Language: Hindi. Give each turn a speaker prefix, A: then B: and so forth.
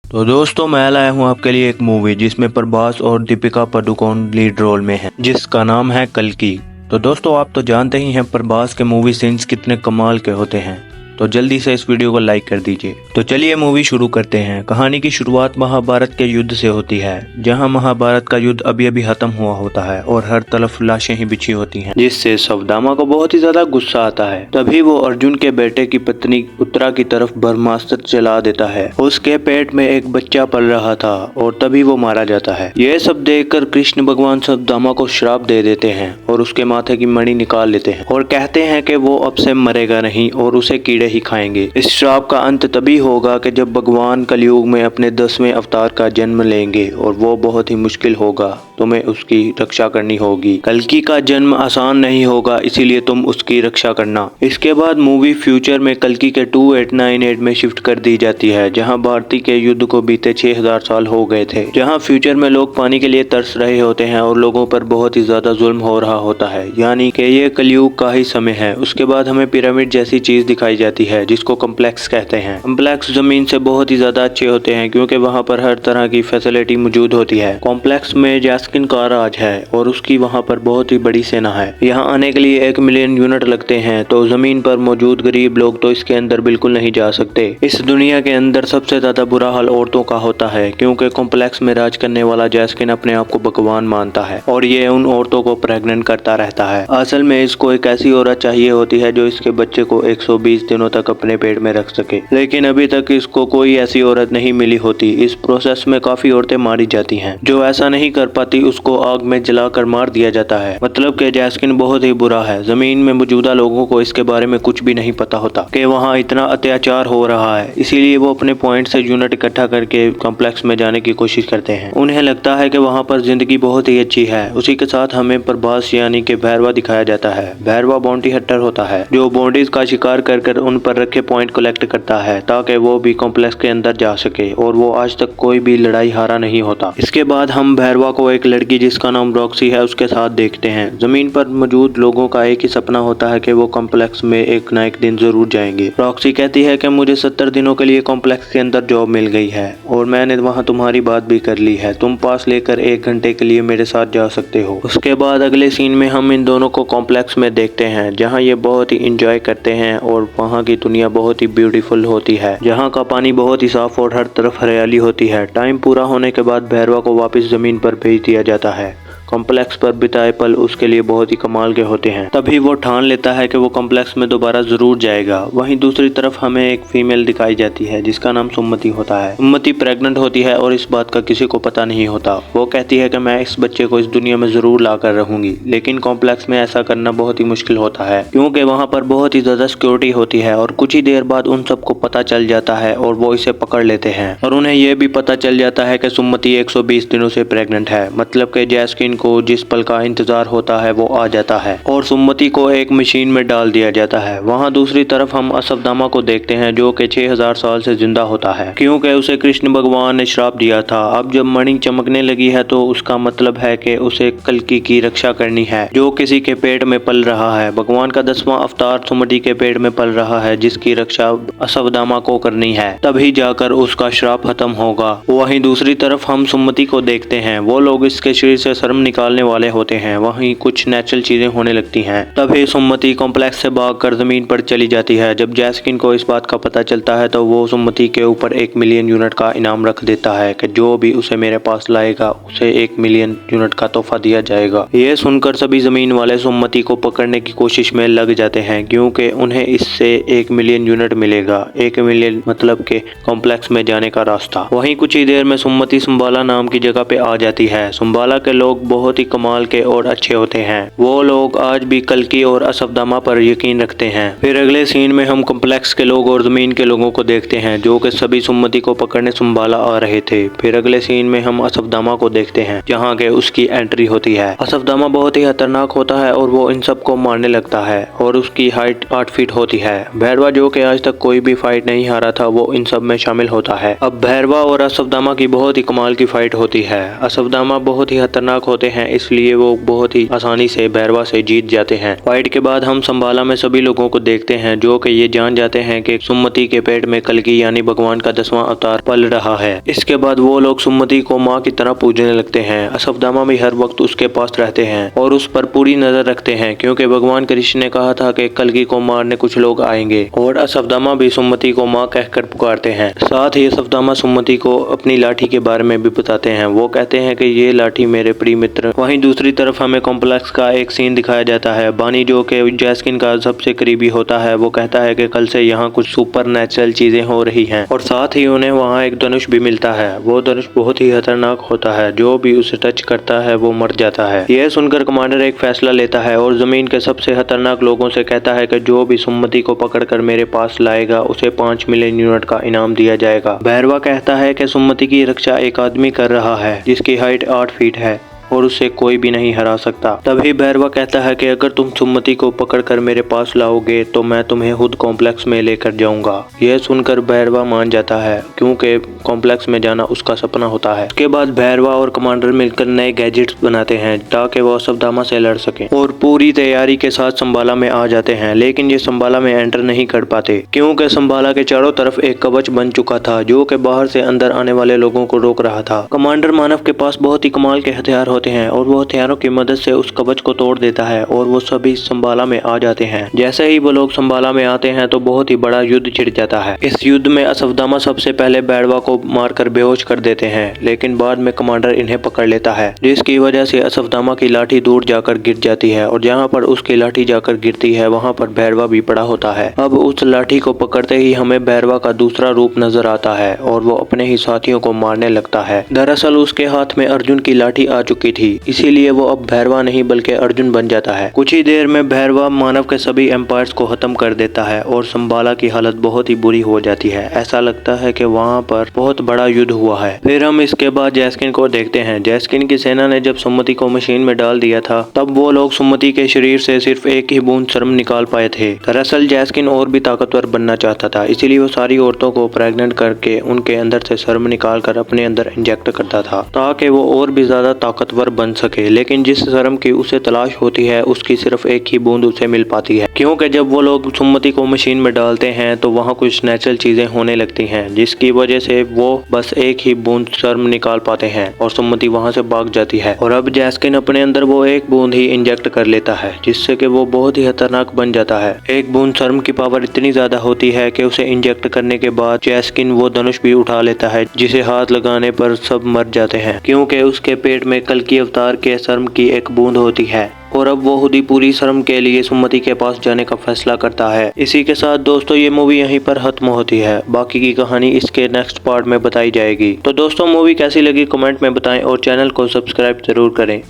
A: तो दोस्तों मैं लाया हूँ आपके लिए एक मूवी जिसमें प्रभास और दीपिका पादुकोण लीड रोल में है, जिसका नाम है कल्कि। तो दोस्तों आप तो जानते ही हैं प्रभास के मूवी सीन्स कितने कमाल के होते हैं, तो जल्दी से इस वीडियो को लाइक कर दीजिए। तो चलिए मूवी शुरू करते हैं। कहानी की शुरुआत महाभारत के युद्ध से होती है, जहां महाभारत का युद्ध अभी अभी खत्म हुआ होता है और हर तरफ लाशें ही बिछी होती हैं, जिससे सवदामा को बहुत ही ज्यादा गुस्सा आता है। तभी वो अर्जुन के बेटे की पत्नी उत्तरा की तरफ ब्रह्मास्त्र चला देता है। उसके पेट में एक बच्चा पल रहा था और तभी वो मारा जाता है। यह सब देखकर कृष्ण भगवान सवदामा को श्राप दे देते हैं और उसके माथे की मणि निकाल लेते हैं और कहते हैं कि वो अब से मरेगा नहीं और उसे कीड़े ही खाएंगे। इस श्राप का अंत तभी होगा कि जब भगवान कलयुग में अपने 10वें अवतार का जन्म लेंगे और वो बहुत ही मुश्किल होगा। तुम्हें उसकी रक्षा करनी होगी। कल्कि का जन्म आसान नहीं होगा, इसीलिए तुम उसकी रक्षा करना। इसके बाद मूवी फ्यूचर में कल्कि के 2898 में शिफ्ट कर दी जाती है, जहां भारती के युद्ध को बीते 6000 साल हो गए थे। जहां फ्यूचर में लोग पानी के लिए तरस रहे होते हैं और लोगों पर बहुत ही ज्यादा जुल्म हो रहा होता है, यानी कि ये कलयुग का ही समय है। उसके बाद हमें पिरामिड जैसी चीज दिखाई जाती है जिसको कॉम्प्लेक्स कहते हैं। कॉम्प्लेक्स जमीन से बहुत ही ज्यादा अच्छे होते हैं क्योंकि वहाँ पर हर तरह की फैसिलिटी मौजूद होती है। कॉम्प्लेक्स में जैस्किन का राज है और उसकी वहाँ पर बहुत ही बड़ी सेना है। यहाँ आने के लिए 1 मिलियन यूनिट लगते हैं, तो जमीन पर मौजूद गरीब लोग तो इसके अंदर बिल्कुल नहीं जा सकते। इस दुनिया के अंदर सबसे ज्यादा बुरा हाल औरतों का होता है क्योंकि कॉम्प्लेक्स में राज करने वाला जैस्किन अपने आप को भगवान मानता है और ये उन औरतों को प्रेग्नेंट करता रहता है। असल में इसको एक ऐसी औरत चाहिए होती है जो इसके बच्चे को 120 दिनों तक अपने पेट में रख सके, लेकिन अभी तक इसको कोई ऐसी औरत नहीं मिली होती। इस प्रोसेस में काफी औरतें मारी जाती हैं। जो ऐसा नहीं कर पाती उसको आग में जलाकर मार दिया जाता है। मतलब कि जैस्किन बहुत ही बुरा है। जमीन में मौजूदा लोगों को इसके बारे में कुछ भी नहीं पता होता कि वहाँ इतना अत्याचार हो रहा है, इसीलिए वो अपने पॉइंट से यूनिट इकट्ठा करके कॉम्प्लेक्स में जाने की कोशिश करते हैं। उन्हें लगता है कि वहाँ पर जिंदगी बहुत ही अच्छी है। उसी के साथ हमें प्रभास यानी कि भैरवा दिखाया जाता है। भैरवा बाउंटी हंटर होता है जो बॉन्डीज का शिकार कर उन पर रखे पॉइंट कलेक्ट करता है ताकि वो भी कॉम्प्लेक्स के अंदर जा सके, और वो आज तक कोई भी लड़ाई हारा नहीं होता। इसके बाद हम भैरवा को एक लड़की जिसका नाम रॉक्सी है उसके साथ देखते हैं। जमीन पर मौजूद लोगों का एक ही सपना होता है कि वो कॉम्प्लेक्स में एक ना एक दिन जरूर जाएंगे। रॉक्सी कहती है कि मुझे 70 दिनों के लिए कॉम्प्लेक्स के अंदर जॉब मिल गई है और मैंने वहाँ तुम्हारी बात भी कर ली है। तुम पास लेकर 1 घंटे के लिए मेरे साथ जा सकते हो। उसके बाद अगले सीन में हम इन दोनों को कॉम्प्लेक्स में देखते हैं जहाँ ये बहुत ही इंजॉय करते हैं और वहाँ की दुनिया बहुत ही ब्यूटीफुल होती है। यहाँ का पानी बहुत ही साफ और हर तरफ हरियाली होती है। टाइम पूरा होने के बाद भैरवा को वापस जमीन पर भेज दिया जाता है। कॉम्प्लेक्स पर बिताए पल उसके लिए बहुत ही कमाल के होते हैं। तभी वो ठान लेता है कि वो कॉम्प्लेक्स में दोबारा जरूर जाएगा। वहीं दूसरी तरफ हमें एक फीमेल दिखाई जाती है जिसका नाम सुमति होता है। सुमति प्रेग्नेंट होती है और इस बात का किसी को पता नहीं होता। वो कहती है कि मैं इस बच्चे को इस दुनिया में जरूर ला कर रहूंगी, लेकिन कॉम्प्लेक्स में ऐसा करना बहुत ही मुश्किल होता है क्योंकि वहाँ पर बहुत ही ज्यादा सिक्योरिटी होती है। और कुछ ही देर बाद उन सबको पता चल जाता है और वो इसे पकड़ लेते हैं और उन्हें यह भी पता चल जाता है कि सुमति 120 दिनों से प्रेग्नेंट है। मतलब कि जैस्किन को जिस पल का इंतजार होता है वो आ जाता है और सुमति को एक मशीन में डाल दिया जाता है। वहाँ दूसरी तरफ हम असफदामा को देखते हैं जो कि 6000 साल से जिंदा होता है क्योंकि उसे कृष्ण भगवान ने श्राप दिया था। अब जब मणि चमकने लगी है तो उसका मतलब है कि उसे कल्कि की रक्षा करनी है जो किसी के पेट में पल रहा है। भगवान का 10वां अवतार सुमति के पेट में पल रहा है जिसकी रक्षा असफदामा को करनी है, तभी जाकर उसका श्राप खत्म होगा। वहीं दूसरी तरफ हम सुमति को देखते हैं। वो लोग इसके शरीर से शर्म निकालने वाले होते हैं। वहीं कुछ नेचुरल चीजें होने लगती हैं। तभी सुमति कॉम्प्लेक्स से भागकर जमीन पर चली जाती है। जब जैस्किन को इस बात का पता चलता है तो वो सुमति के ऊपर 1 मिलियन यूनिट का इनाम रख देता है कि जो भी उसे मेरे पास लाएगा उसे 1 मिलियन यूनिट का तोहफा दिया जाएगा। ये सुनकर सभी जमीन वाले सुमति को पकड़ने की कोशिश में लग जाते हैं क्योंकि उन्हें इससे 1 मिलियन यूनिट मिलेगा। 1 मिलियन मतलब के कॉम्प्लेक्स में जाने का रास्ता। वहीं कुछ ही देर में सुमति सुम्बाला नाम की जगह पे आ जाती है। सुम्बाला के लोग बहुत ही कमाल के और अच्छे होते हैं। वो लोग आज भी कल्कि और असफदामा पर यकीन रखते हैं। फिर अगले सीन में हम कॉम्प्लेक्स के लोग और जमीन के लोगों को देखते हैं जो कि सभी सुमति को पकड़ने सुम्बाला आ रहे थे। फिर अगले सीन में हम असफदामा को देखते हैं जहाँ के उसकी एंट्री होती है। असफदामा बहुत ही खतरनाक होता है और वो इन सबको मारने लगता है और उसकी हाइट 8 फीट होती है। भैरवा जो कि आज तक कोई भी फाइट नहीं हारा था वो इन सब में शामिल होता है। अब भैरवा और असफदामा की बहुत ही कमाल की फाइट होती है। असफदामा बहुत ही खतरनाक होते हैं, इसलिए वो बहुत ही आसानी से भैरवा से जीत जाते हैं। फाइट के बाद हम संबाला में सभी लोगों को देखते हैं जो कि ये जान जाते हैं कि सुमति के पेट में कल्कि यानी भगवान का 10वां अवतार पल रहा है। इसके बाद वो लोग सुमति को माँ की तरह पूजने लगते हैं। अश्वत्थामा भी हर वक्त उसके पास रहते हैं और उस पर पूरी नजर रखते हैं, क्योंकि भगवान कृष्ण ने कहा था कि कल्कि को मारने कुछ लोग आएंगे। और अश्वत्थामा भी सुमति को माँ कहकर पुकारते हैं। साथ ही अश्वत्थामा सुमति को अपनी लाठी के बारे में भी बताते हैं। वो कहते हैं कि ये लाठी मेरे प्रिय मित्र। वहीं दूसरी तरफ हमें कॉम्प्लेक्स का एक सीन दिखाया जाता है। बानी जो कि जैस्किन का सबसे करीबी होता है, वो कहता है कि कल से यहाँ कुछ सुपर नेचुरल चीजें हो रही हैं और साथ ही उन्हें वहाँ एक धनुष भी मिलता है। वो धनुष बहुत ही खतरनाक होता है, जो भी उसे टच करता है वो मर जाता है। यह सुनकर कमांडर एक फैसला लेता है और जमीन के सबसे खतरनाक लोगों से कहता है कि जो भी सुमति को पकड़कर मेरे पास लाएगा उसे 5 मिलियन यूनिट का इनाम दिया जाएगा। भैरवा कहता है कि सुमति की रक्षा एक आदमी कर रहा है जिसकी हाइट 8 फीट है और उसे कोई भी नहीं हरा सकता। तभी भैरवा कहता है कि अगर तुम सुमति को पकड़कर मेरे पास लाओगे तो मैं तुम्हें खुद कॉम्प्लेक्स में लेकर जाऊंगा। यह सुनकर भैरवा मान जाता है, क्योंकि कॉम्प्लेक्स में जाना उसका सपना होता है। इसके बाद भैरवा और कमांडर मिलकर नए गैजेट्स बनाते हैं ताकि वो अश्वत्थामा से लड़ सके और पूरी तैयारी के साथ संबाला में आ जाते हैं। लेकिन ये संबाला में एंटर नहीं कर पाते, क्योंकि संबाला के चारों तरफ एक कवच बन चुका था जो कि बाहर से अंदर आने वाले लोगों को रोक रहा था। कमांडर मानव के पास बहुत ही कमाल के हथियार होते हैं और वो हथियारों की मदद से उस कवच को तोड़ देता है और वो सभी संबाला में आ जाते हैं। जैसे ही वो लोग संबाला में आते हैं तो बहुत ही बड़ा युद्ध छिड़ जाता है। इस युद्ध में अश्वत्थामा सबसे पहले भैरवा को मारकर बेहोश कर देते हैं, लेकिन बाद में कमांडर इन्हें पकड़ लेता है, जिसकी वजह से अश्वत्थामा की लाठी दूर जाकर गिर जाती है और जहाँ पर उसकी लाठी जाकर गिरती है वहाँ पर भैरवा भी पड़ा होता है। अब उस लाठी को पकड़ते ही हमें भैरवा का दूसरा रूप नजर आता है और वो अपने ही साथियों को मारने लगता है। दरअसल उसके हाथ में अर्जुन की लाठी आ चुकी थी, इसीलिए वो अब भैरवा नहीं बल्कि अर्जुन बन जाता है। कुछ ही देर में भैरवा मानव के सभी एम्पायर्स को खत्म कर देता है और संबाला की हालत बहुत ही बुरी हो जाती है। ऐसा लगता है कि वहाँ पर बहुत बड़ा युद्ध हुआ है। फिर हम इसके बाद जैस्किन को देखते हैं। जैस्किन की सेना ने जब सुमति को मशीन में डाल दिया था तब वो लोग सुमति के शरीर से सिर्फ एक ही बूंद शर्म निकाल पाए थे। दरअसल जैस्किन और भी ताकतवर बनना चाहता था, इसीलिए वो सारी औरतों को प्रेग्नेंट करके उनके अंदर से शर्म निकाल कर अपने अंदर इंजेक्ट करता था ताकि वो और भी ज्यादा ताकतवर बन सके। लेकिन जिस शर्म की उसे तलाश होती है उसकी सिर्फ एक ही बूंद उसे मिल पाती है, क्योंकि जब वो लोग सुमति को मशीन में डालते हैं तो वहाँ कुछ नेचुरल चीजें होने लगती हैं, जिसकी वजह से वो बस एक ही बूंद शर्म निकाल पाते हैं और सुमति वहाँ से भाग जाती है। और अब जैस्किन अपने अंदर वो एक बूंद ही इंजेक्ट कर लेता है, जिससे कि वो बहुत ही खतरनाक बन जाता है। एक बूंद शर्म की पावर इतनी ज्यादा होती है कि उसे इंजेक्ट करने के बाद जैस्किन वो धनुष भी उठा लेता है, जिसे हाथ लगाने पर सब मर जाते हैं, क्योंकि उसके पेट में कल्कि अवतार के शर्म की एक बूंद होती है। और अब वो खुद ही पूरी शर्म के लिए सुमति के पास जाने का फैसला करता है। इसी के साथ दोस्तों ये मूवी यहीं पर खत्म होती है। बाकी की कहानी इसके नेक्स्ट पार्ट में बताई जाएगी। तो दोस्तों मूवी कैसी लगी कमेंट में बताएं और चैनल को सब्सक्राइब जरूर करें।